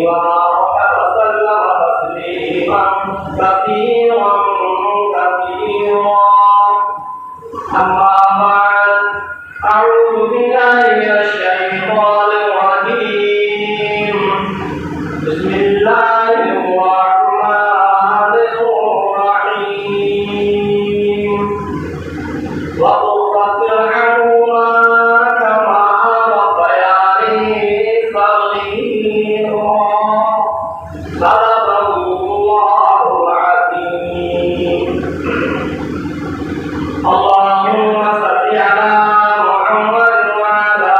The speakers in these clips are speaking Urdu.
وبارك وسلم تسليما كثيرا كثيرا. أما بعد، أعوذ بالله من الشيطان الرجيم. بسم الله الرحمن الرحيم. وقل رب ارحمهما كما ربياني صغيرا. صدق الله العظيم. اللهم صل على محمد وعلى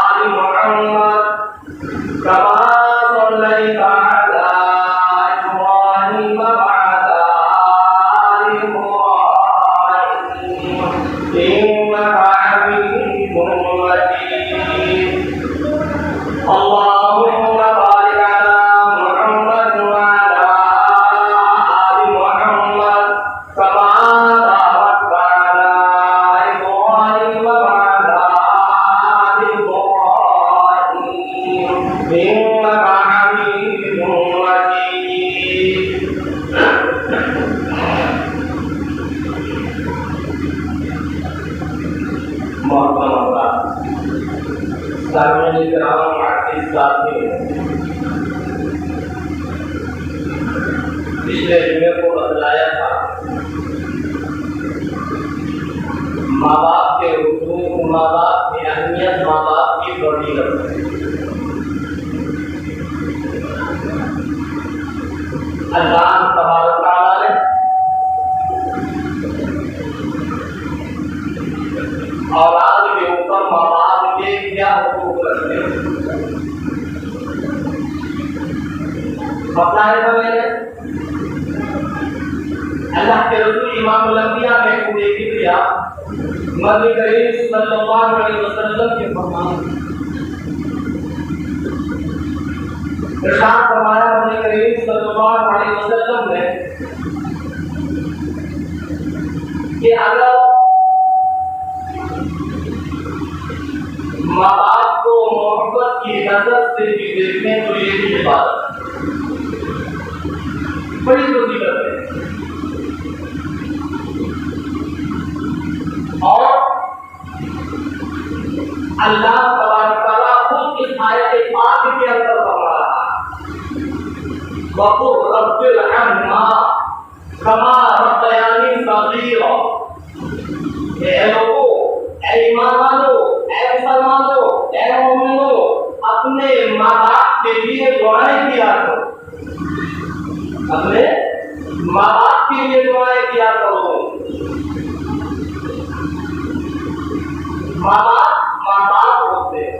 آل محمد كما صليت على إبراهيم وعلى آل إبراهيم إنك حميد مجيد. اللهم بارك على محمد وعلى آل محمد كما باركت على إبراهيم وعلى آل إبراهيم إنك حميد مجيد. محترم سامعین کرام، عزیز ساتھی، پچھلے جمعے کو بتلایا تھا ماں باپ کے حقوق، ماں باپ کی اہمیت، ماں باپ کی فضیلت. اللہ تبارک تعالیٰ نے اولاد کے اوپر ماں باپ کے کیا حقوق رکھتے ہیں بتایا تھا میں نے. اللہ کے رسول امام الانبیاء نے پورے کیا نبی کریم صلی اللہ علیہ وسلم کے فرمان ارشاد فرمایا نبی کریم صلی اللہ علیہ وسلم نے کہ اگر ماں باپ کو محبت کی نظر سے بھی دیکھیں تو یہ بھی عبادت بڑی فضیلت ہے. اور اللہ تبارک تعالیٰ خود اس آیت پاک کے اندر فرما رہا ہے وَقُلْ رَبِّ ارْحَمْهُمَا كَمَا رَبَّيَانِي صَغِيرًا. اے لوگو، اے ایمان والو، اے مسلمانوں، اے مومنوں، اپنے ماں باپ کے لیے دعائیں کیا کرو. اپنے ماں باپ کے لیے دعائیں کیا کرو. ماں باپ ہوتے ہیں.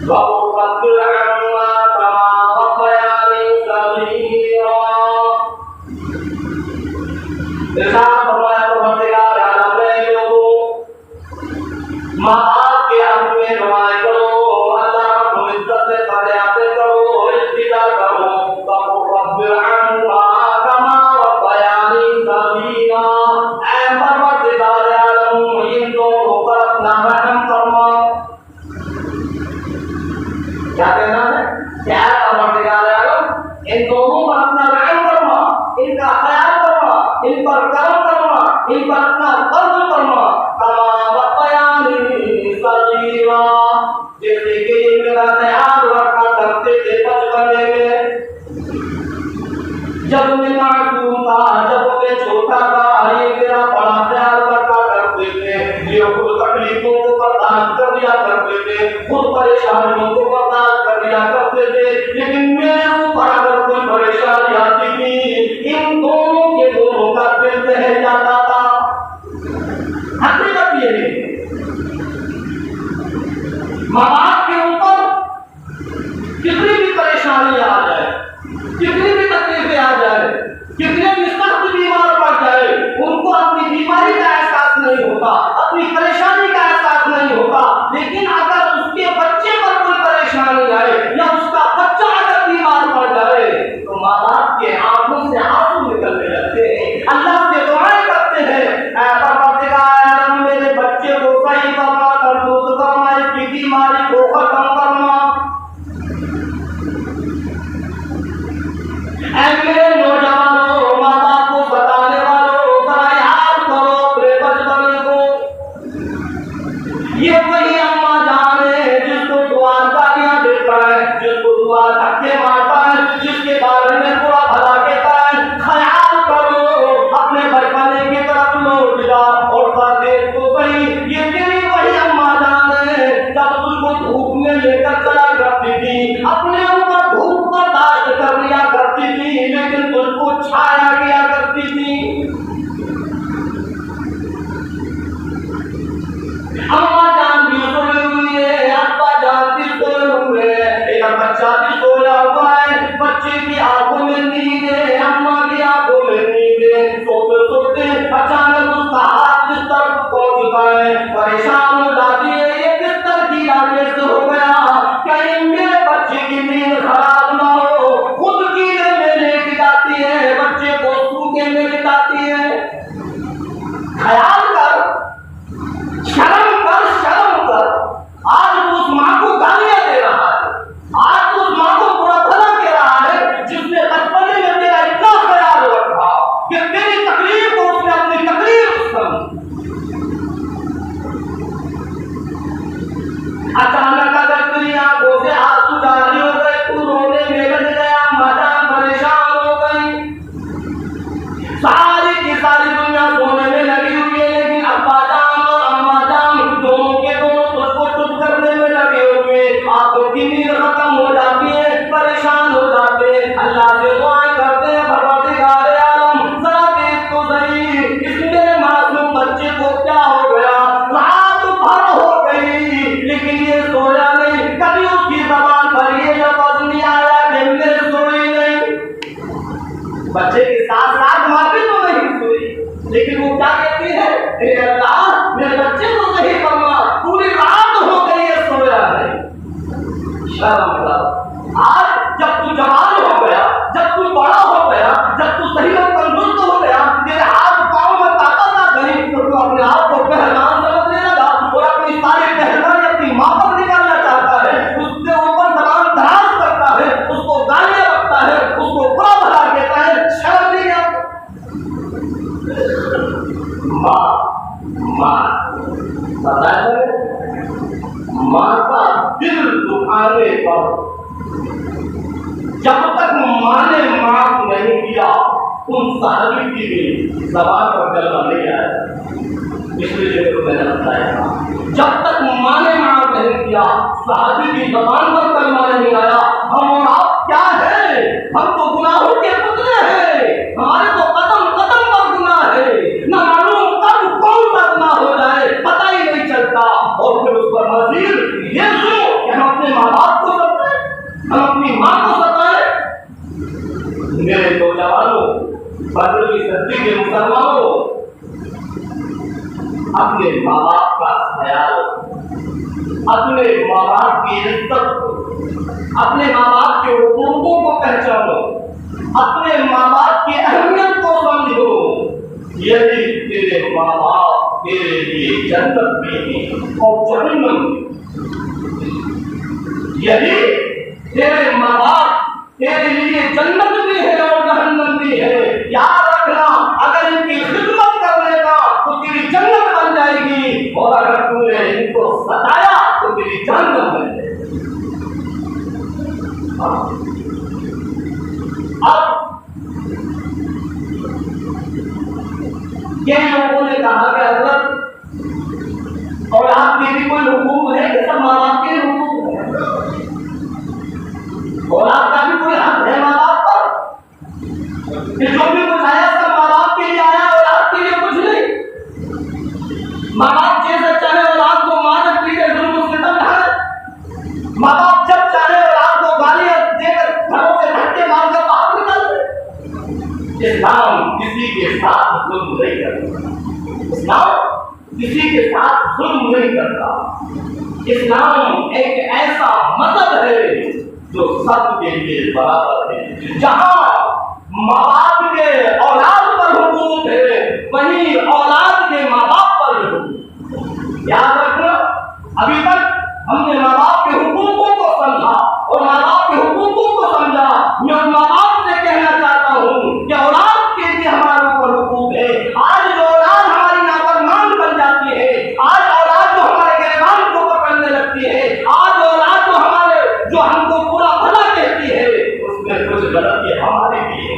وَقُلْ رَبِّ ارْحَمْهُمَا كَمَا رَبَّيَانِي صَغِيرًا. ارشاد فرمایا پروردگار عالم نے لوگوں، ماں باپ کے حق میں دعائیں کرو، اللہ رب العزت سے فریادیں کرو، التجا کرو. وَقُلْ رَبِّ ارْحَمْهُمَا كَمَا رَبَّيَانِي صَغِيرًا. اے پروردگار عالم، ان دونوں پر اپنا رحم فرما. کیا کہنا ہے؟ کیا پروردگار عالم، ان دونوں پر اپنا رحم فرما، ان کا خیال فرما، ان پر کرم فرما، ان پر اپنا فضل فرما. کما ربیانی صغیرا، جیسے کہ یہ میرا خیال رکھا کرتے تھے بچپن میں، جب میں معصوم تھا، جب میں چھوٹا تھا، یہ میرا بڑا خیال رکھا کرتے تھے. یہ خود تکلیفوں کو برداشت کر لیا کرتے تھے، خود پریشانیوں کو برداشت کر لیا کرتے تھے، لیکن میرے اوپر اگر کوئی پریشانی آتی تھی، ان دونوں کے دونوں کا دل دہل جاتا تھا. حقیقت یہ ہے ماں باپ کے اوپر کتنی بھی پریشانی آ جائے، کتنی بھی تکلیفیں آ جائے، کتنے بھی سخت بیمار پڑ جائے، ان کو اپنی بیماری کا احساس نہیں ہوتا، اپنی پریشانی کا احساس نہیں ہوتا. لیکن اگر اس کے بچے پر کوئی پریشانی آئے یا اس کا بچہ اگر بیمار پڑ جائے تو ماں باپ کے آنکھوں سے آنسو نکلنے لگتے ہیں، اللہ سے دعائیں کرتے ہیں، اے پروردگار میرے بچے کو صحیح فرما کر دو، اس کی بیماری کو ختم کرنا۔ اے میرے نوجوانوں، ماں باپ کو بتانے والوں، ذرا یاد کرو اپنے بچپن کو۔ یہ وہی اماں جان ہے جس کو دعا گالیاں دیتا ہے، جس کو دعا دھکے مارتا ہے، جس کے بارے میں برا بھلا کہتا ہے۔ خیال کرو، اپنے بچپنے کی طرف لوٹ جا اور دیکھ تو صحیح، یہ تیری وہی اماں جان ہے جب تجھ کو دھوپ میں لے کر چلا کرتی تھی، اپنے اوپر دھوپ برداشت کر لیا کرتی تھی، لیکن تجھ کو چھایا کیا کرتی تھی۔ اماں جان بھی سوئی ہوئی ہے، ابا جان بھی سوئے ہوئے ہیں، ایک بچہ بھی سویا ہوا ہے، بچے کی آنکھوں میں نیند ہے، اماں کی آنکھوں میں نیند ہے۔ سوتے سوتے اچانک اس کا ہاتھ جس طرف پہنچتا ہے، پریشان ہو جاتی ہے، یہ کس طرح کی آگے سے ہو گیا، کہیں میرے بچے کی نیند خراب نہ ہو۔ خود کیلے میں لیٹ جاتی ہے، بچے کو سوکے میں لٹاتی ہے۔ خیال کر، شرم کر، شرم کر، آج تو اس ماں کو گالیاں دے رہا ہے، آج تو اس ماں کو برا بھلا کہہ رہا ہے جس نے بچپنے میں تیرا اتنا خیال رکھا کہ تیری تکلیف کو اس نے اپنی تکلیف سمجھی۔ اچانک اگر تیری آنکھوں سے آنسو جاری ہو گئے، تو رونے میں لگ گیا، ماں جان پریشان ہو گئی، ساری کی ساری دنیا سونے میں لگی ہوئی ہے، لیکن ابا جان اور اماں جان دونوں کے دونوں خود کو چپ کرنے میں لگے ہوئے، آنکھوں کی نیند ختم ہو جاتی ہے، پریشان ہو جاتے ہیں، اللہ سے دعائیں کرتے ہیں، پروردگار عالم ذرا دیکھ تو صحیح اس میرے معصوم بچے کو کیا ہو گیا، رات بھر ہو گئی لیکن یہ سویا نہیں، کبھی اس کی زبان پر یہ لفظ نہیں آیا کہ میں سوئی نہیں۔ بچے کے ساتھ ساتھ ماں بھی تو نہیں سوئی، لیکن وہ کیا کہتی ہے، اے اللہ میرے بچے کو صحیح فرما، پوری رات ہو گئی ہے سویا نہیں۔ شرم کر، آج جب تو جوان ہو گیا، جب تو بڑا ہو گیا، جب تو صحیح اور تندرست ہو گیا، تیرے ہاتھ پاؤں میں طاقت آ گئی، تو تو اپنے آپ کو پہلوان سمجھنے لگا اور اپنی ساری پہلوانی اپنی ماں پر نکالنا چاہتا ہے، اس کے اوپر زبان دراز کرتا ہے، اس کو گالیاں رکھتا ہے، اس کو برا بھلا کہتا ہے۔ شرم نہیں آتی؟ ماں بتائے ماں کا دل دکھانے پر جب تک ماں نے معاف نہیں کیا، ان صحابی کی بھی زبان پر کلمہ نہیں آیا، اس لیے میں نے بتایا جب تک ماں نے معاف نہیں کیا، صحابی کی زبان پر کلمہ نہیں آیا۔ ہم اور آپ کیا ہے؟ ہم تو گناہوں کے پتلے ہیں، ہمارے تو قدم قدم پر گناہ ہے، نہ معلوم کب کون سا گناہ ہو جائے پتہ ہی نہیں چلتا، اور پھر اس پر مزید یہ سنو کہ ہم اپنے ماں باپ کو ستائیں، ہم اپنی ماں کو ستائیں۔ میرے نوجوانوں، بدر کی صدی کے مسلمانوں، اپنے ماں باپ کا خیال، اپنے ماں باپ کی عزت، اپنے ماں باپ کے حقوقوں کو پہچانو، اپنے ماں باپ کی اہمیت کو سمجھو۔ یہی تیرے ماں باپ تیرے لیے جنت میں ہیں اور جہنم میں، یہی تیرے ماں باپ تیرے لیے جنت بھی ہے اور جہنم بھی ہے۔ یاد رکھنا، اگر ان کی خدمت کرنے کا تو تیری جنت بن جائے گی، اور اگر تم نے ان کو ستایا تو تیری جہنم بن جائے گی۔ اب کئی لوگوں نے کہا کہ حضرت اور آپ کے بھی کوئی حقوق ہے کہ سب ماں باپ کے حقوق ہیں، اور آپ کا بھی کوئی حق ہے ماں باپ پر، کہ جو بھی کچھ آیا سب ماں باپ کے لیے آیا اور آپ کے لیے کچھ نہیں۔ ماں باپ جیسے چاہے اور آپ کو مار پیٹے ظلم و ستم ڈھائے، ماں باپ جب چاہے اور آپ کو گالیاں دے کر گھروں سے دھکے مار کر باہر نکال دے۔ اسلام کسی کے ساتھ ظلم نہیں کرتا، اسلام کسی کے ساتھ ظلم نہیں کرتا، اسلام ایک ایسا مذہب ہے جو سب کے لیے برابر ہے۔ جہاں ماں باپ کے اولاد پر حقوق ہے، وہیں اولاد کے ماں باپ پر بھی حقوق۔ یاد رکھنا، ابھی تک ہم نے ماں باپ کے حقوقوں کو سمجھا اور ماں باپ کے حقوقوں کو سمجھا. میں ان ماں باپ سے کہنا چاہتا ہوں کہ اولاد کے لیے ہمارے اوپر حقوق ہے. آج جو اولاد ہماری نافرمان بن جاتی ہے، آج اولاد جو ہمارے گریبان کو پکڑنے لگتی ہے، آج اولاد جو ہم کو برا بھلا کہتی ہے، اس میں کچھ غلطی ہماری بھی ہے.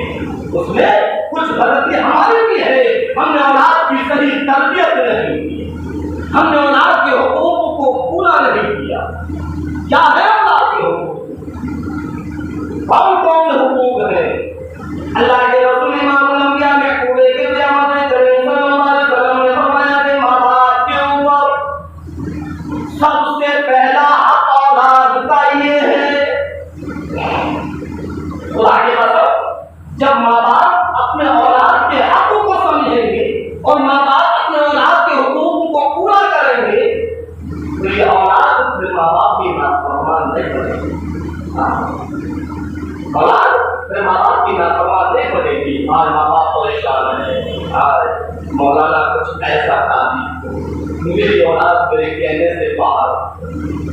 اس میں کچھ غلطی ہماری بھی ہے. ہم نے اولاد کی صحیح تربیت نہیں کی، ہم نے اولاد کے حقوق کو پورا نہیں کیا. کیا ہے اولاد کے حقوق؟ کون کون سے حقوق ہیں؟ اللہ کے رسول امام الانبیاء میں پورے کے قیامت کریم صلی اللہ علیہ وسلم نے فرمایا کہ ماں باپ کے اوپر سب سے پہلا حق اولاد کا یہ ہے. خدا کے قسم، جب ماں باپ اپنے اولاد کے حق کو سمجھیں گے اور ماں باپ اپنے اولاد کے حقوق کو پورا کریں گے تو یہ اولاد پھر ماں باپ کی نافرمان نہیں بنے گی. اولاد پھر ماں باپ کی نافرمان نہیں بنے گی. آج ماں باپ پریشان ہیں. آج مولانا کچھ ایسا تعلیم میری اولاد میرے کہنے سے باہر،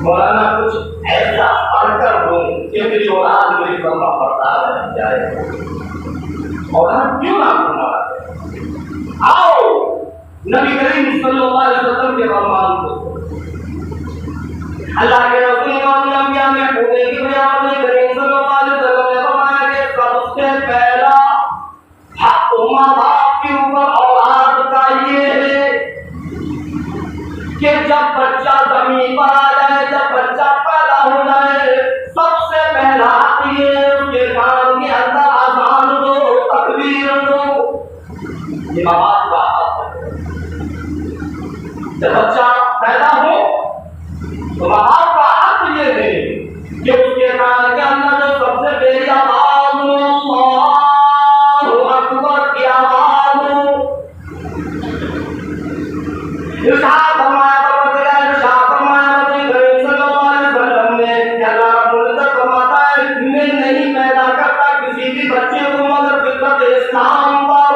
مولانا کچھ ایسا پڑھ کر دوں کہ میری اولاد میری فرما بردار رہ جائے. اولاد کیوں نہ فرماتے؟ آؤ نبی کریم صلی اللہ علیہ وسلم کے فرمان کو اللہ کے رسول امام الانبیاء میں پورے کی بیان میں کریم صلی اللہ علیہ وسلم نے فرمایا کہ سب سے پہلا حق ماں باپ کے اوپر اولاد کا یہ ہے کہ جب بچہ زمین پر آ جائے، جب بچہ پیدا ہو جائے، سب سے پہلا حق یہ اس کے کان کے اندر اذان دو، تکبیر دو. یہ ماں باپ کا حق ہے. جب بچہ پیدا ہو تو ماں باپ کا حق یہ ہے کہ اس کے کان کے اندر جو سب سے پہلی آواز اللہ اکبر کی آواز ہو. ارشاد فرمایا نبی کریم صلی اللہ علیہ وسلم نے کہ اللہ رب العزت فرماتا ہے میں نہیں پیدا کرتا کسی بھی بچے کو مگر فطرت اسلام پر.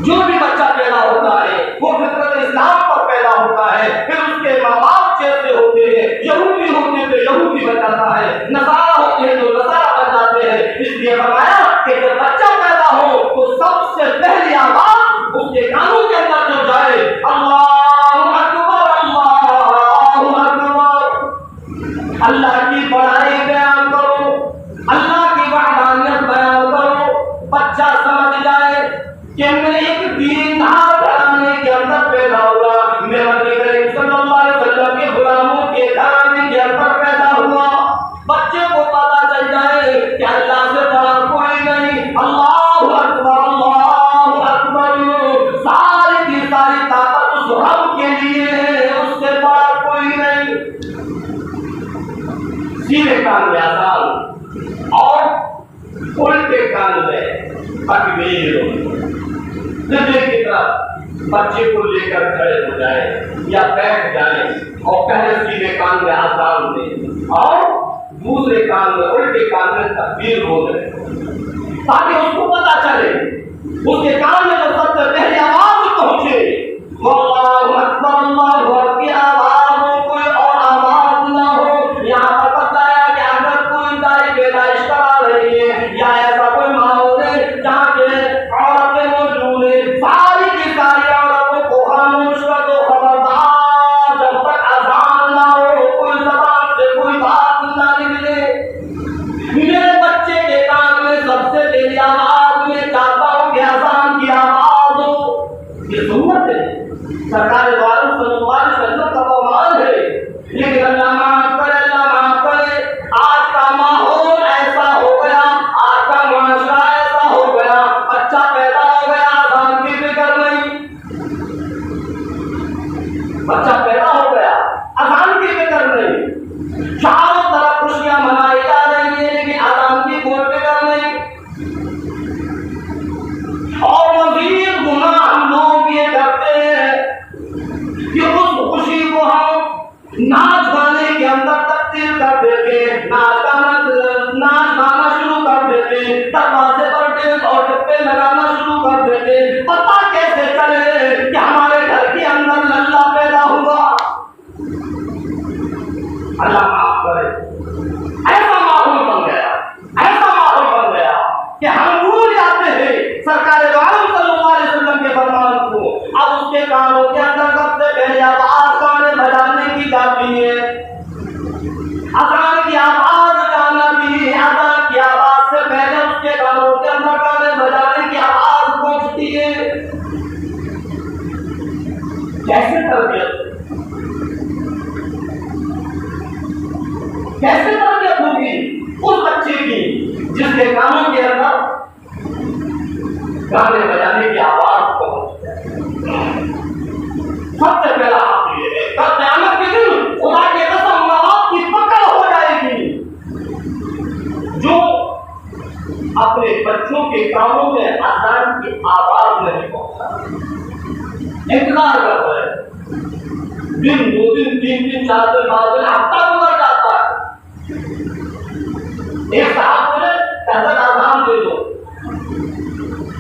جو بھی بچہ پیدا ہوتا ہے وہ فطرت اسلام پر پیدا ہوتا ہے. پھر اس کے ماں باپ جیسے ہوتے ہیں، یہودی ہوتے تو یہودی بن جاتا ہے، نصارا ہوتے ہیں تو نصارا بن جاتے ہیں. اس لیے فرمایا کہ جب بچہ پیدا ہو تو سب سے پہلی آواز اس کے کانوں کے اندر جو جائے اللہ اکبر اللہ اکبر. اللہ کی بڑائی بیان کرو، اللہ کی وحدانیت بیان کرو. بچہ سمجھ جائے کہ میں ایک دیندار گھرانے کے اندر پیدا ہوا، میں نبی کریم صلی اللہ علیہ وسلم کے غلاموں کے گھرانے کے اندر پیدا ہوا. بچے کو پتا چل جائے کہ اللہ سے بڑا کوئی نہیں. اللہ اکبر اللہ اکبر. ساری کی ساری طاقت اس رب کے لیے ہے، اس سے بڑا کوئی نہیں. سیدھے کان میں اذان اور الٹے کان میں تکبیر. قبلے کی طرف بچے کو لے کر کھڑے ہو جائے یا بیٹھ جائے اور پہلے سیدھے کان میں اذان دے اور دوسرے کان میں الٹے کان میں تکبیر بولے تاکہ اس کو پتا چلے، اس کے کان میں جو سب سے پہلی آواز پہنچے اللہ اکبر اللہ اکبر کی آواز ہو، کوئی اور آواز نہ ہو. یہاں پر بتایا کہ اگر کوئی دائی پیدائش کرا رہی ہے یا ایسا کوئی ماحول ہے جہاں کے عورتیں موجود ہیں، ساری کی ساری عورتوں کو خاموش کر دو. خبردار جب تک اذان نہ ہو کوئی زبان سے کوئی بات نہ نکلے. میرے بچے کے کان میں سب سے پہلی آواز میں چاہتا ہوں کہ اذان کی آواز ہو. یہ سنت ہے، سرکار دو عالم صلی اللہ علیہ وسلم کا فرمان ہے. لیکن اللہ معاف کرے، اللہ معاف کرے، آج کا ماحول ایسا ہو گیا، آج کا معاشرہ ایسا ہو گیا، بچہ پیدا ہو گیا اذان کی فکر نہیں. بچہ پیدا ہو گیا اذان کی فکر نہیں. چاروں طرف خوشیاں منائی جا رہی ہیں لیکن اذان کی کوئی فکر نہیں. اور مزید گناہ ہم لوگ یہ کرتے ہیں کہ اس خوشی کو ہم ناچ گانے کے اندر تبدیل کر دیتے ہیں. ناچ گانا شروع کر دیتے ہیں، دروازے پر ڈیل اور ڈبے لگانا شروع کر دیتے ہیں. پتا کیسے چلے کہ ہمارے گھر کے اندر للہ پیدا ہوا؟ اللہ معاف کرے. ایسا ماحول بن گیا، ایسا ماحول بن گیا کہ ہم بھول جاتے ہیں سرکار دو عالم صلی اللہ علیہ وسلم کے فرمان کو. اب اس کے کانوں کے اندر سب سے پہلے آواز گانے بجانے کی جاتی ہے، اذان کی آواز گانا بھی، اذان کی آواز سے پہلے اس کے کانوں کے اندر گانے بجانے کی آواز پہنچتی ہے. کیسے تربیت، کیسے تربیت ہوگی اس بچے کی جس کے کانوں کے اندر گانے بجانے کی آواز پہنچ جائے. سب سے پہلا آپ یہ ہے کہ قیامت کے دن خدا کے قسم ماں باپ کی پکڑ ہو جائے گی جو اپنے بچوں کے کانوں میں اذان کی آواز نہیں پہنچا، انکار کر رہے. دن دو دن تین دن چار دن پانچ دن ہفتہ گزر جاتا ہے. ایک صاحب بولے حضرت اذان دے دو.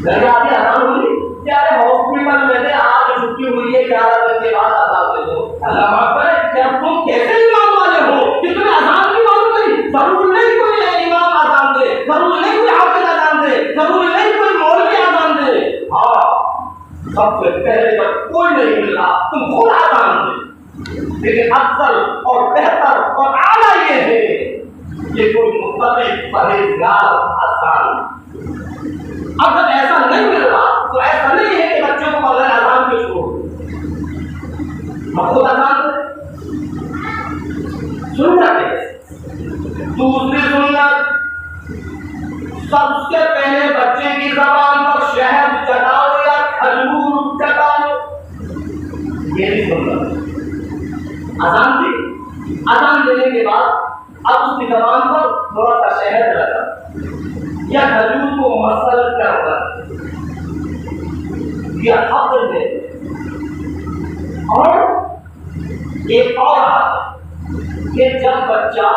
میں نے آگے اذان ہوئی کیا ہاسپٹل میں نے آج چھٹی ہوئی ہے 11 بجے کے بعد اذان دے دو. اللہ معاف کرے کہ اب تم کیسے ایمان والے ہو کہ تمہیں اذان کی معلوم نہیں؟ ضرور نہیں کوئی امام اذان دے، ضرور نہیں کوئی حافظ اذان دے، ضرور نہیں کوئی مولوی اذان دے. ہاں سب سے پہلے جب کوئی نہیں مل رہا تم خود اذان دے. لیکن افضل اور بہتر اور اعلیٰ یہ ہے کہ کوئی مستقل پرہیزگار اذان. اب جب ایسا نہیں مل رہا تو ایسا نہیں ہے کہ بچوں کو بغیر اذان کے چھوڑ خود اذان دے. سنت ہے. دوسری سنت، سب سے پہلے بچے کی زبان پر شہد چٹاؤ یا کھجور چٹاؤ. یہ بھی سنت. اذان دی، اذان دینے کے بعد اب اس کی زبان پر تھوڑا سا شہد لگا یا کھجور کو مسل کر یہ حق ہے. اور ایک اور حق کہ جب بچہ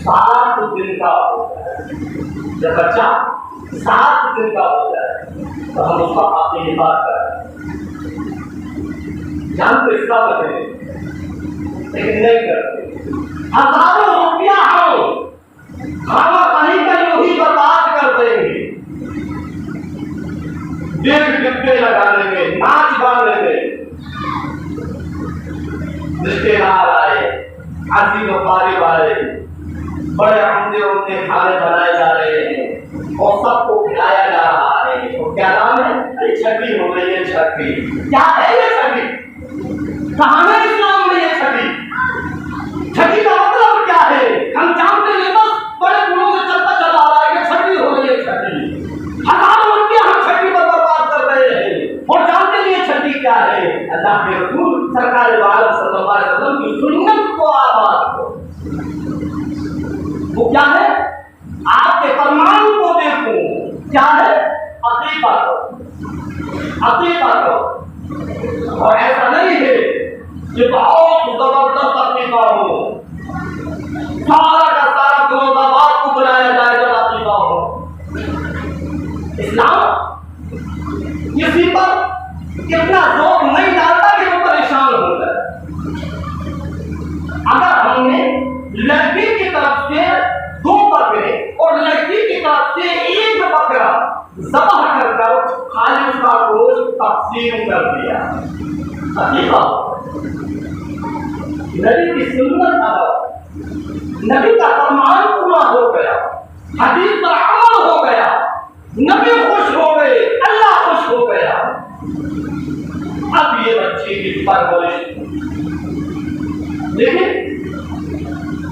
7 دن کا ہوتا ہے، جب بچہ 7 دن کا ہوتا ہے تو ہم اس کا اپنی بات کریں. جانتے اس کا بتائیں لیکن نہیں کرتے. ہزاروں روپیہ ہم کھانا کہیں کا یوں ہی برباد کر دیں گے. 1.5 ڈبے لگانے میں، ناچ گانے میں. رشتے دار آئے، عزیز و قریب آئے، بڑے عمدے عمدے کھانے بنائے جا رہے ہیں اور سب کو کھلایا جا رہا ہے. اور کیا نام ہے؟ چھٹی ہو گئی ہے. چھٹی کیا ہے؟ یہ چھٹی کہاں ہے اسلام میں؟ یہ چھٹی، چھٹی کا مطلب کیا ہے؟ ہم جانتے ہیں بس بڑے دنوں سے چلتا چلا آ رہا ہے کہ چھٹی ہو رہی ہے. چھٹی ہزاروں روپیہ ہم چھٹی پر برباد کر رہے ہیں اور جانتے ہیں یہ چھٹی کیا ہے؟ اللہ کے رسول سرکار دو عالم صلی اللہ علیہ وسلم کی سنت کو آباد کرو. وہ کیا ہے؟ آپ کے فرمان کو دیکھو. کیا ہے؟ عقیقہ کرو، عقیقہ کرو. اور ایسا نہیں ہے کہ بہت زبردست عقیقہ ہو، سارا کا سارا فروغ آباد کو بلایا جائے جب عقیقہ ہو. اسلام کسی پر اتنا زور نہیں ڈالتا کہ وہ پریشان ہو جائے. اگر ہم نے لڑکی کی طرف سے 2 بکرے اور لڑکی کی طرف سے 1 بکرا ذبح کر خالی اس کا گوشت تقسیم کر دیا، عقیقہ نبی کی سنت ادا، نبی کا فرمان پورا ہو گیا، حدیث پر عمل ہو گیا، نبی خوش ہو گئے، اللہ خوش ہو گیا. اب یہ بچے کی پرورش. لیکن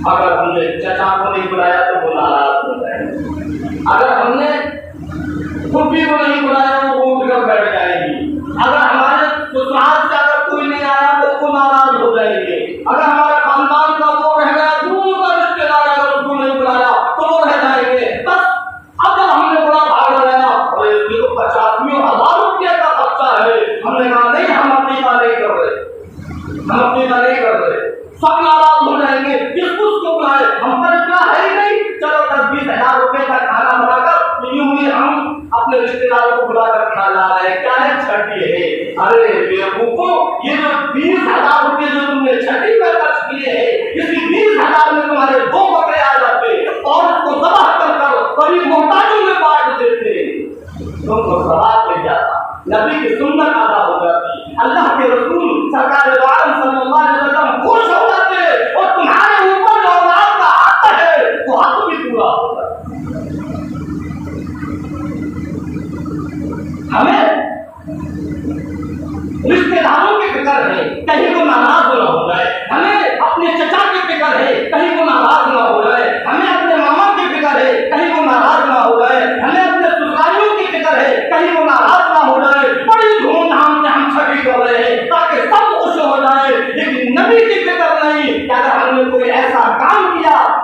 اگر ہم نے چچا کو نہیں بلایا تو وہ ناراض ہو جائے گی. اگر ہم نے پھوپھی کو نہیں بلایا وہ اٹھ کر بیٹھ جائے گی. اگر ہمارے سسرال سے اگر کوئی نہیں آیا تو وہ ناراض ہو جائیں گے. اگر ہمارے خاندان کا وہ رہ گیا، دور کا رشتے دار اگر اس کو نہیں بلایا تو وہ رہ جائیں گے. بس اب جب ہم نے بڑا بھاگ لگایا اور اس کی تو 85,000 روپیہ کا خرچہ ہے، ہم نے کہا نہیں ہم اپنی بات نہیں کر رہے، ہم اپنی بات نہیں کر رہے. سب ناراض ہو جائیں گے. کس کو بلائے؟ ہم پر اتنا ہے ہی نہیں. چلو 10-20,000 روپے کا کھانا بنا کر یوں ہی ہم اپنے رشتے داروں کو بلا کر کھانا رہے. کیا ہے؟ چھٹی ہے. ارے بیوقوفو، یہ جو 20,000 روپے جو تم نے چھٹی پر خرچ کیے ہیں، اس کی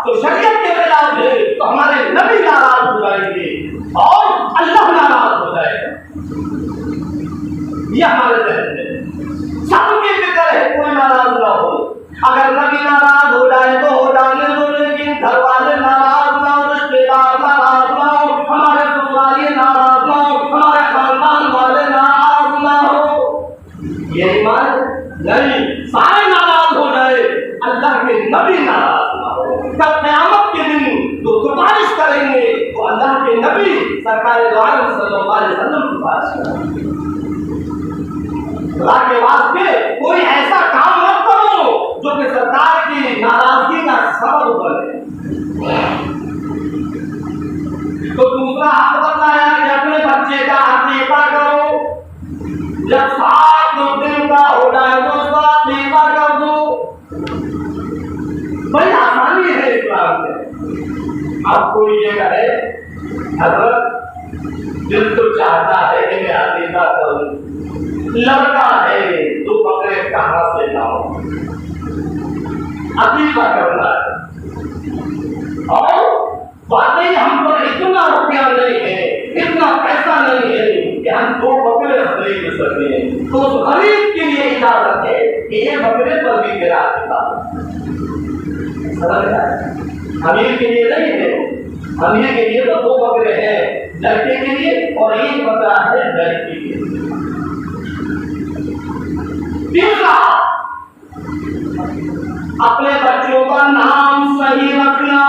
تو شریعت کے خلاف ہے تو ہمارے نبی ناراض ہو جائیں گے اور اللہ ناراض ہو جائے گا. یہ ہمارے ذہن ہے. سب کی فکر ہے کوئی ناراض نہ ہو. اگر نبی ناراض ہو جائے تو ہو جانے دو، لیکن گھر والے ناراض نہ ہو، رشتے دار ناراض نہ ہو، ہمارے سسرالی ناراض نہ ہو، ہمارے خاندان والے ناراض نہ ہو. یہ ایمان نہیں. سارے ناراض ہو جائے، اللہ کے نبی ناراض نہ ہو. کل قیامت کے دن جو سفارش کریں گے وہ اللہ کے نبی سرکار دو عالم صلی اللہ علیہ وسلم کی سفارش کریں گے. اللہ کے واسطے کوئی ایسا کام مت کرو جو کہ سرکار کی ناراضگی کا سبب بنے. تو دوسرا حق بتایا کہ اپنے بچے کا عقیقہ کرو. جب 7 دن کا ہو جائے تو اس کا عقیقہ کر دو. بڑی آسانی ہے اسلام میں. اب کوئی یہ کہے حضرت دل تو چاہتا ہے کہ میں عقیقہ کروں، لڑکا ہے تو بکرے کہاں سے لاؤں، عقیقہ کرنا ہے اور واقعی ہم پر اتنا روپیہ نہیں ہے، اتنا پیسہ نہیں ہے کہ ہم 2 بکرے خرید سکیں. تو اس خرید کے لیے اجازت ہے کہ یہ بکرے پر بھی گرا دیتا. سمجھ آئے؟ امیر کے لیے نہیں ہے. امیر کے لیے تو 2 بکرے ہیں لڑکے کے لیے اور 1 بکرا ہے لڑکی کے لیے. تیسرا، اپنے بچوں کا نام صحیح رکھنا.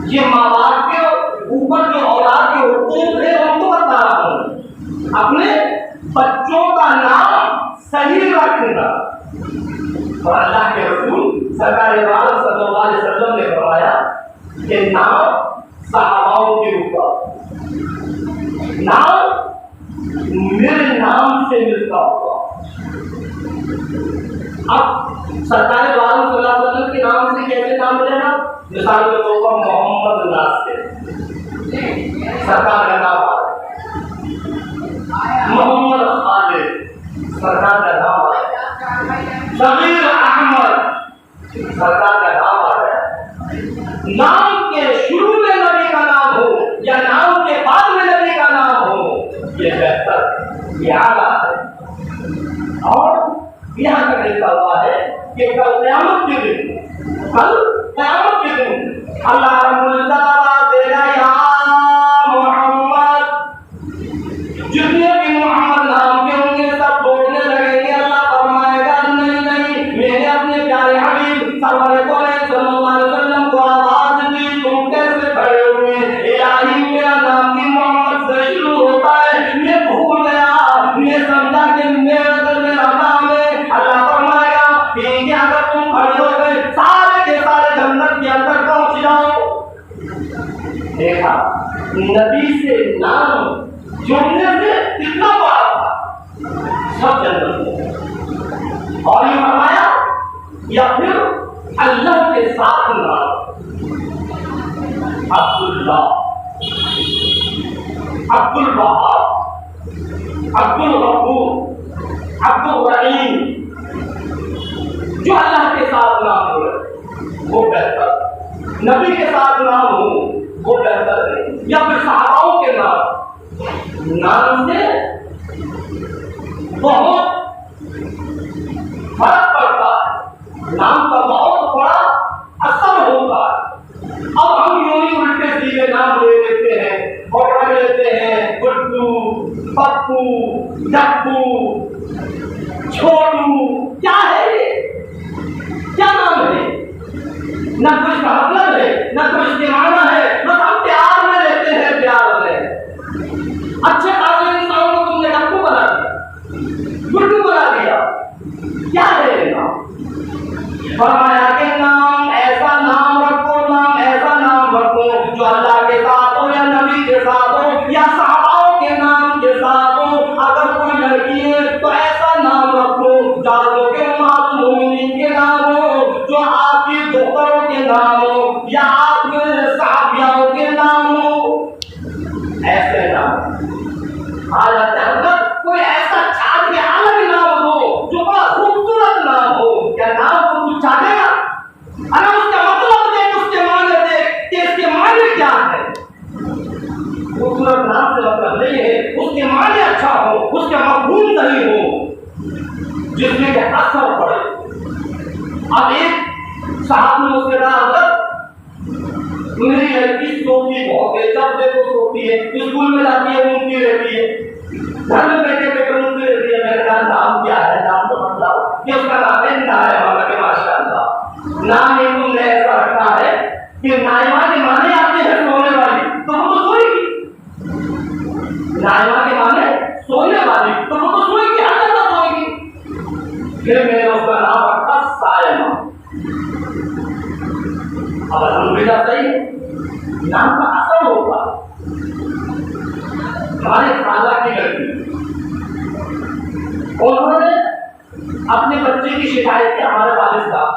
یہ ماں باپ کے اوپر جو اولاد کے حقوق ہے ان کو بتا رہا ہوں. اپنے بچوں کا نام صحیح رکھنا. اور اللہ کے رسول سرکار دو عالم صلی اللہ علیہ وسلم نے فرمایا کہ نام صحاباؤں کے اوپر، نام میرے نام سے ملتا ہوگا. اب سرکار دو عالم صلی اللہ علیہ وسلم کے نام سے کیسے نام ملے گا؟ مثال کے طور پر محمد ناصر سرکار کا نام آ رہا ہے، محمد خالد سرکار کا نام آ رہا ہے، شبیر احمد سرکار کا نام آ رہا ہے. نام کے شروع میں نبی کا نام ہو یا نام کے بعد میں نبی کا نام ہو یہ بہتر ہے، یہ اعلیٰ ہے. اور یہاں تک لکھا ہوا ہے کہ کل قیامت کے دن اللہ رب العزت دے گا یا محمد. جتنے بھی محمد نام کے ہوں گے سب بولنے لگیں گے. اللہ فرمائے گا نہیں، میں نے اپنے پیارے حبیب سرور کونین صلی اللہ علیہ وسلم کو آواز دی، تم کیسے کھڑے ہوئے؟ الہی میرا نام بھی محمد سے شروع ہوتا ہے، میں بھول گیا، میں سمجھا کہ میرا نام ہے. اللہ فرمائے گا ٹھیک ہے، اگر تم کھڑے ہو گئے سارے کے سارے جنت کے اندر پہنچ جاؤ. دیکھا نبی سے نام جڑنے سے کتنا بڑا تھا، سب جنت میں. اور یہ فرمایا یا پھر اللہ کے ساتھ نام عبداللہ، عبد الوہاب، عبد الغفور، عبد الرحیم. جو اللہ کے ساتھ نام ہو وہ بہتر، نبی کے ساتھ نام ہو وہ بہتر ہے. یا پھر صحاباؤں کے نام سے بہت فرق پڑتا ہے، نام کا بہت بڑا اثر ہوتا ہے. اب ہم یوں ہی الٹے سیدھے نام لے لیتے ہیں اور رکھ لیتے ہیں گڈو، پپو، ڈپو، چھوٹو. کیا ہے یہ؟ کیا نام ہے؟ نہ کچھ کا مطلب ہے نہ کچھ کے معنی ہے. بس ہم پیار میں لیتے ہیں، پیار میں. اچھے خاصے انسانوں کو تم نے ڈپو بنا دیا، گڈو بنا دیا. کیا ہے نام؟ فرمایا کہ نام ایسا نام رکھو، نام ایسا نام رکھو جو اللہ کے ساتھ ہو یا نبی کے ساتھ ہو یا صحاباؤں کے نام کے ساتھ ہو. اگر کوئی لڑکی ہے تو ایسا نام رکھو جو کہ مومنین کے نام ہو، جو آپ کی دختروں کے نام ہو یا آپ کے صحابیوں کے نام ہو. ایسے نام حالت حضرت کوئی ایسا چھاٹ کے الگ نام ہو جو بڑا خوبصورت نام ہو. کیا نام کو کچھ چاہے گا؟ اب ایک صاحب نے مجھ سے کہا حضرت میری لڑکی سوتی بہت ہے، جب دیکھو سوتی ہے، اسکول میں جاتی ہے اونتی رہتی ہے، گھر میں بیٹھے بیٹھے اونتی رہتی ہے۔ میرے کہا نام کیا ہے؟ نام تو بتلاؤ۔ کہ اس کا نام ہے نائمہ۔ کہ ماشاء اللہ نام ہی تم نے ایسا رکھا ہے کہ نائمہ کے معنی آتے ہیں سونے والی، تو ہم تو سوئے گی۔ نائمہ کے معنی سونے والی، تو ہم تو سوئے گی، ہر جگہ سوئے گی۔ پھر میں نے اس کا نام رکھا سائمہ۔ اب الحمدللہ صحیح ہے، نام کا اثر ہوگا۔ ہمارے خالہ کی لڑکی، انہوں نے اپنے بچے کی شکایت کی ہمارے والد صاحب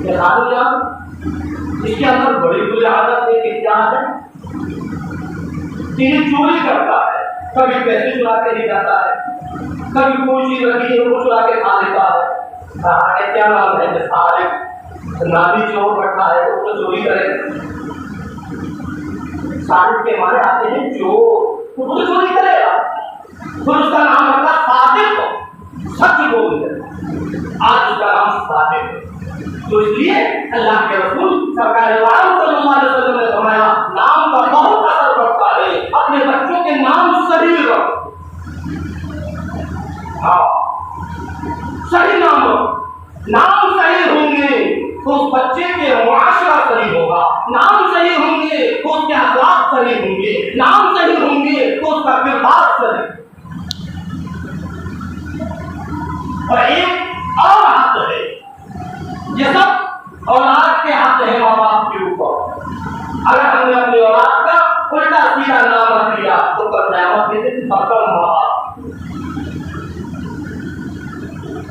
کہ خالو جان اس کے اندر بڑی بری عادت ہے کہ کیا ہے کہ یہ چوری کرتا ہے، کبھی پیسے چرا کے لے جاتا ہے، کبھی کوئی چیز رکھی ہے وہ چرا کے کھا لیتا ہے۔ کیا نام ہے؟ صالح۔ نامی چور رکھا ہے تو چوری کرے۔ صالح کے معنی آتے ہیں چور، وہ تو چوری کرے گا۔ پھر اس کا نام رکھا صادق، سچ بولے۔ آج اس کا نام صادق ہے۔ تو اس لیے اللہ کے رسول سرکار عالم صلی اللہ علیہ وسلم نے فرمایا نام کا بہت اثر پڑتا ہے، اپنے بچوں کے نام صحیح رکھو۔ ہاں صحیح نام رکھو، نام صحیح ہوں گے تو اس بچے کے معاشرہ صحیح ہوگا، نام صحیح ہوں گے تو اس کے اخلاق صحیح ہوں گے، نام صحیح ہوں گے تو اس کا کردار صحیح۔ اور ایک اور حق ہے، یہ سب اولاد کے حق ہے ماں باپ کے اوپر۔ اگر ہم نے اپنی اولاد کا الٹا سیدھا نام رکھ لیا تو کل قیامت کے دن بکر ماں باپ۔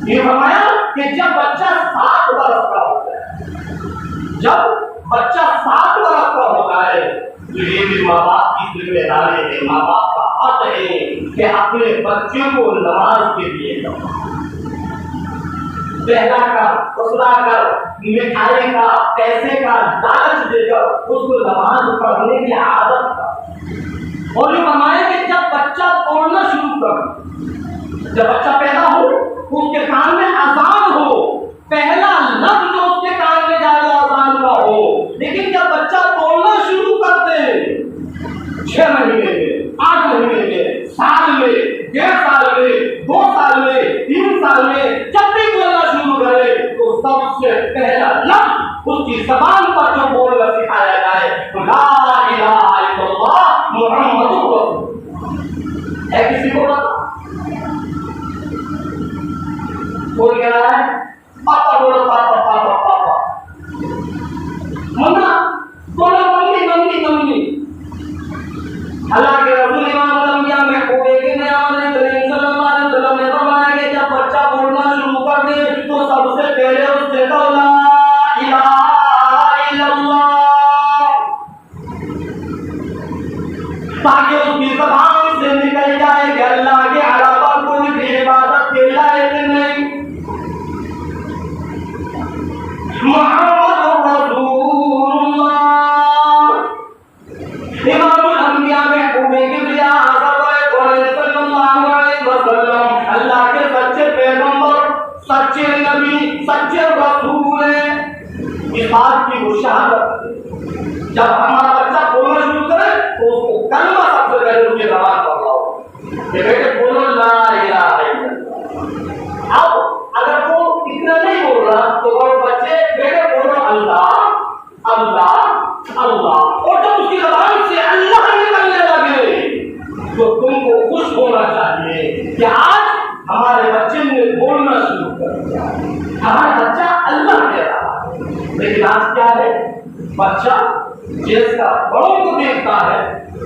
یہ فرمایا کہ جب بچہ 7 برس کا ہوتا ہے، جب بچہ 7 برس کا ہوتا ہے تو یہ بھی ماں باپ کی ذمہ داری ہے، ماں باپ کا حق ہے کہ اپنے بچوں کو نماز کے لیے بہلا کر، پسلا کر، مٹھائی کا، پیسے کا لالچ دے کر اس کو نماز پڑھنے کی عادت کا۔ اور یہ فرمایا کہ جب بچہ پڑھنا شروع کر، جب بچہ پیدا ہو اس کے کان میں اذان ہو، پہلا لفظ جو اس کے کان میں جائے گا اذان کا ہو۔ لیکن جب بچہ بولنا شروع کر دے 6 مہینے میں، 8 مہینے میں، سال میں، 1.5 سال میں، 2 سال میں، 3 سال میں، جب بھی بولنا شروع کرے تو سب سے پہلا لفظ اس کی زبان پر جو بولنا سکھایا جائے لا الہ الا اللہ محمد رسول۔ ہے کسی کو پتا؟ کوئی کہہ رہا ہے پاپا بولو، پاپا پاپا پاپا، منا بولو ممی ممی ممی۔ اللہ کے رسول امام الانبیاء محبوب کے نام کریم صلی اللہ علیہ وسلم نے فرمایا کہ جب بچہ بولنا شروع کر دے تو سب سے پہلے اس سے کہو لا الہ الا اللہ، تاکہ اس کی زبان سے نکل جائے کہ اللہ کے علاوہ کوئی بھی عبادت کے لائق نہیں، محمد رسول اللہ۔ امام الانبیاء محبوب کبریا صلی اللہ علیہ وسلم اللہ کے سچے پیغمبر، سچے نبی، سچے رسول ہیں۔ اس بات کی وہ شہادت ہے جب ہمارا بچہ بولنا شروع کرے تو اس کو کلمہ سب سے پہلے اس کی زبان پر لاؤ کہ بیٹے بولو لا الہ الا اللہ۔ اب اگر وہ اتنا نہیں بول رہا تو وہ بچے بیٹے بولو اللہ اللہ اللہ، اور جب اس کی زبان سے اللہ نکلنے لگے تو تم کو خوش ہونا چاہیے کہ آج ہمارے بچے نے بولنا شروع کر دیا، ہمارا بچہ اللہ کہہ رہا ہے۔ لیکن آج کیا ہے، بچہ جیسا بڑوں کو دیکھتا ہے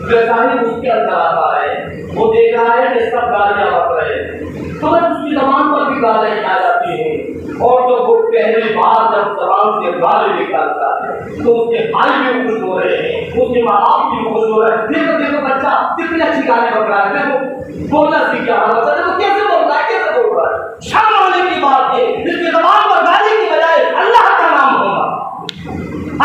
ویسا ہی اس کے اندر آتا ہے۔ وہ دیکھ رہا ہے کہ سب گالیاں بک رہے ہیں تو اس کی زبان پر بھی گالیاں آ جاتی ہیں، اور جو وہ پہلی بار جب زبان سے گالی نکالتا ہے تو اس کے بھائی بھی خوش ہو رہے ہیں، اس کے ماں باپ بھی خوش ہو رہے ہیں۔ دیکھو دیکھو بچہ کتنی اچھی گالی بک رہا ہے، دیکھو بولنا سیکھ رہا ہے بچہ، دیکھو کیسے بول رہا ہے، کیسے بول رہا ہے۔ شرم ہونے کی بات ہے اس کی زبان پر گالی کی بجائے اللہ کا نام ہونا۔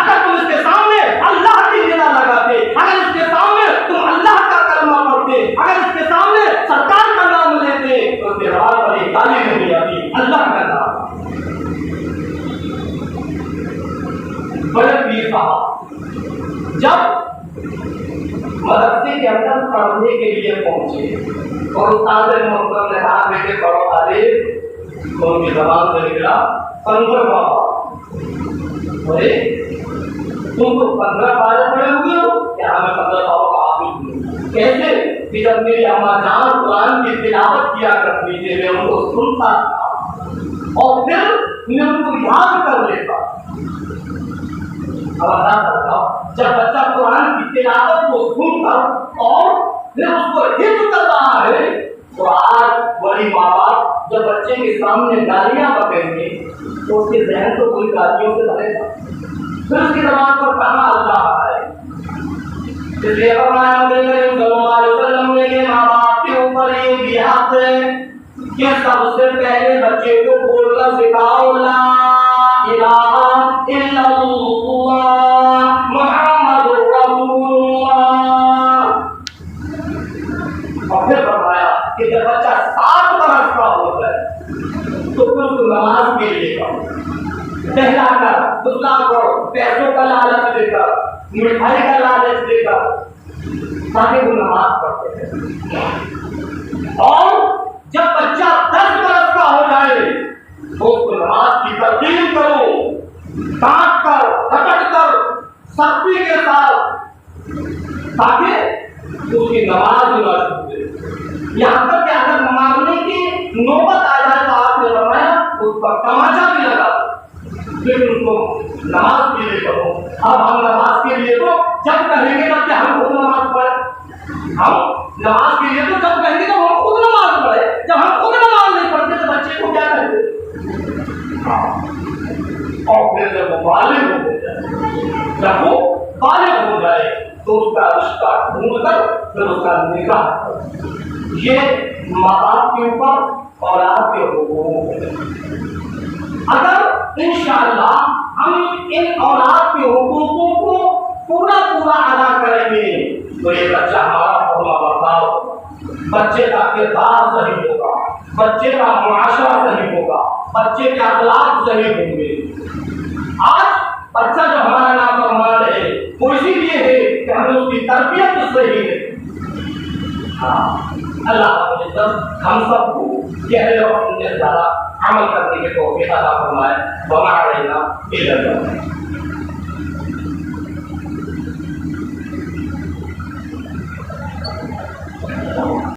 اگر تم اس کے سامنے اللہ کی ندا لگاتے، اگر اس کے سامنے تم اللہ کا کلمہ پڑھتے، اگر اس کے سامنے سرکار کا نام لیتے تو اس کے بعد پر یہ گالی نہیں آتی، اللہ کا نام۔ جب مدرسے کے اندر پڑھنے کے لیے پہنچے اور استاد محترم نے کہا بیٹے پڑھو الف، تو ان کی زبان سے نکلا کنگر بابا۔ ارے تم تو 15 پارے پڑے ہوئے ہو؟ کیا میں 15 پاروں کا حافظ ہوں؟ کیسے کہ جب میری اماں جان قرآن کی تلاوت کیا کرتی تھی میں ان کو سنتا تھا اور پھر میں ان کو یاد کر لیتا۔ اب اندازہ کرتا جب بچہ قرآن کی تلاوت کو سن کر اور پھر اس کو حفظ کر رہا ہے، تو آج بڑی ماں باپ جب بچے کے سامنے گالیاں بکیں گے تو اس کے ذہن کو کوئی گالیوں سے بھرے گا، پھر اس کی زبان پر کہاں اللہ ہے۔ اس لیے فرمایا نبی کریم صلی اللہ علیہ وسلم نے کہ ماں باپ کے اوپر یہ بھی حق ہے کہ سب سے پہلے بچے کو بولنا سکھاؤ لا الہ الا اللہ محمد رسول اللہ۔ اور پھر فرمایا کہ جب بچہ 7 برس کا ہو جائے تو پھر اس کو نماز کے لیے کہو، بہلا کر دلا کرو، پیسوں کا لالچ دے کر، مٹھائی کا لالچ دے کر، تاکہ وہ نماز پڑھتے ہیں۔ اور جب بچہ 10 برس کا ہو جائے تو اس کو نماز کی ترتیب کرو، ڈانٹ کر، پھٹک کر، سختی کے ساتھ، تاکہ اس کی نماز نہ چھوٹے۔ یہاں تک کہ اگر مانگنے کی نوبت آ جائے تو آپ نے فرمایا اس پر تماچا بھی لگا، لیکن اس کو نماز کے لیے کرو۔ اب ہم نماز کے لیے تو جب کہیں گے تب کہ ہم خود نماز پڑھیں، ہم نماز کے لیے تو جب کہیں گے تو ہم خود نماز پڑھیں، جب ہم خود نماز نہیں پڑھتے تو بچے کو کیا کہیں گے؟ اور پھر جب وہ بالغ ہو جائے، جب وہ بالغ ہو جائے تو اس کا رشتہ ڈھونڈ کر پھر اس کا نکاح کرو۔ یہ ماں باپ کے اوپر اولاد کے حقوق ہیں۔ اگر انشاءاللہ ہم ان اولاد کے حقوقوں کو پورا ادا کریں گے تو یہ بچہ ہمارا فرما بردار ہوگا، بچے کا کردار صحیح ہوگا، بچے کا معاشرہ صحیح ہوگا، بچے کے اخلاق صحیح ہوں گے۔ آج بچہ جو ہمارا نافرمان ہے وہ اسی لیے ہے کہ ہمیں اس کی تربیت صحیح ہے۔ اللہ ہم سب کو گہرے اور زیادہ عمل کرنے کے توفیق عطا فرمائے۔ وما علینا الا البلاغ۔